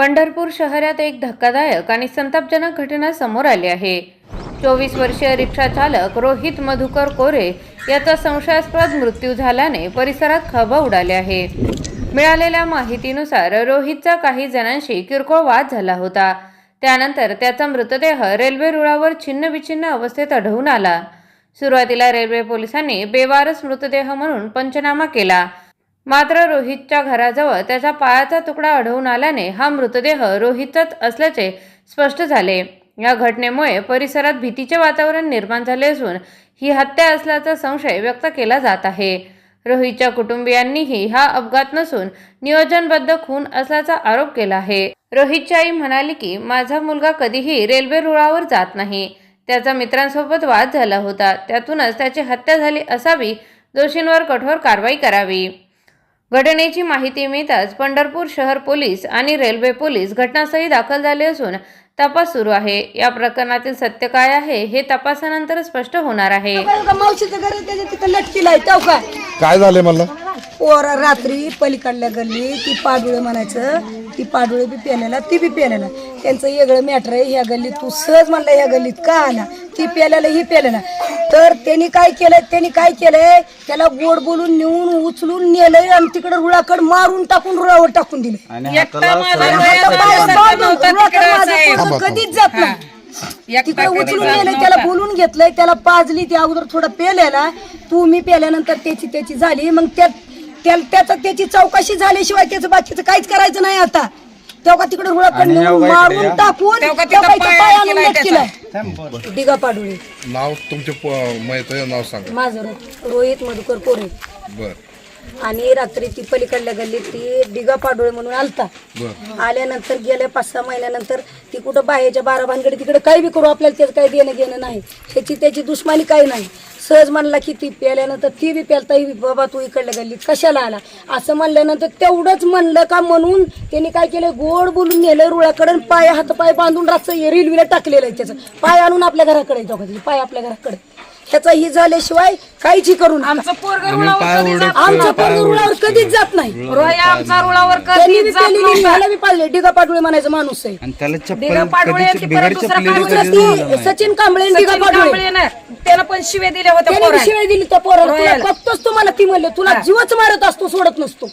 पंढरपूर शहरात एक धक्कादायक आणि संतापजनक घटना समोर आली आहे। 24 वर्षीय रिक्षा चालक रोहित मधुकर कोरे याचा संशयास्पद मृत्यू झाल्याने परिसरात खळबळ उडाली आहे। मिळालेल्या माहितीनुसार रोहितचा काही जणांशी किरकोळ वाद झाला होता। त्यानंतर त्याचा मृतदेह रेल्वे रुळावर छिन्नविछिन्न अवस्थेत आढळून आला। सुरुवातीला रेल्वे पोलिसांनी बेवारस मृतदेह म्हणून पंचनामा केला, मात्र रोहितच्या घराजवळ त्याचा पायाचा तुकडा आढळून आल्याने हा मृतदेह रोहितचाच असल्याचे स्पष्ट झाले। या घटनेमुळे परिसरात भीतीचे वातावरण निर्माण झाले असून ही हत्या असल्याचा संशय व्यक्त केला जात आहे। रोहितच्या कुटुंबियांनीही हा अपघात नसून नियोजनबद्ध खून असल्याचा आरोप केला आहे। रोहितची आई म्हणाली की माझा मुलगा कधीही रेल्वे रुळावर जात नाही, त्याचा मित्रांसोबत वाद झाला होता, त्यातूनच त्याची हत्या झाली असावी, दोषींवर कठोर कारवाई करावी। घटनेची माहिती मिळताच पंढरपूर शहर पोलीस आणि रेल्वे पोलीस घटनास्थळी दाखल झाले असून तपास सुरू आहे। या प्रकरणातील सत्य काय आहे हे तपासानंतर स्पष्ट होणार आहे। काय झाले मला पोरा रात्री पलीकडल्या गल्ली ती पाडुळे म्हणायचं, ती पाडुळे बी पेलेला ती बी पेलेला, त्यांचं वेगळं मॅटर आहे। ह्या गल्लीत तू सहज म्हणलं ह्या गल्लीत का आला, ती पेलेला ही पेलेला, तर त्यांनी काय केलंय त्याला गोड बोलून नेऊन उचलून नेलंय आणि तिकडे रुळाकड मारून टाकून रुळावर टाकून दिले। कधीच जात नाही, तिकडे उचलून नेलंय, त्याला बोलून घेतलंय, त्याला पाजली, त्या अगोदर थोडा पेलेला, तू मी पेल्यानंतर त्याची झाली, मग त्याची चौकशी झाल्याशिवाय त्याचं बाकीचं काहीच करायचं नाही। आता तेव्हा तिकडे रुळाकड मारून टाकून दिगा पाडुळे। नाव तुमचे नाव सांगा। माझं रोहित मधुकर कोरे। बर। आणि रात्री ती पलीकडल्या गल्लीत ती दिगा पाडुळे म्हणून आलता। आल्यानंतर गेल्या 5-6 महिन्यानंतर ती कुठं बाहेरच्या 12 भानगडी तिकडे काही बी करू, आपल्याला त्याचं काही देणं घेणं नाही, त्याची दुश्मनी काही नाही। सहज म्हणला की ती प्याल्यानंतर ती बी प्यालता, बाबा तू इकडल्या गल्लीत कशाला आला असं म्हणल्यानंतर तेवढंच म्हणलं का म्हणून त्यांनी काय केलं, गोड बोलून नेलं रुळाकडे, पाय हातपाय बांधून रातचं रेल्वेला टाकलेलं आहे, त्याचं पाय आणून आपल्या घराकडे पाय आपल्या घराकडे, ह्याचा ही झाल्याशिवाय काहीच करू नका। आमचं पोरग रुळावर कधीच जात नाही, पाळले डिगा पाडुळे म्हणायचं माणूस आहे। सचिन कांबळे डिगा पाडुळे त्याला पण शिवे दिले होते, शिवाय दिली त्या पोराला, फक्तच तुम्हाला ती म्हणले तुला जीवच मारत असतो, सोडत नसतो।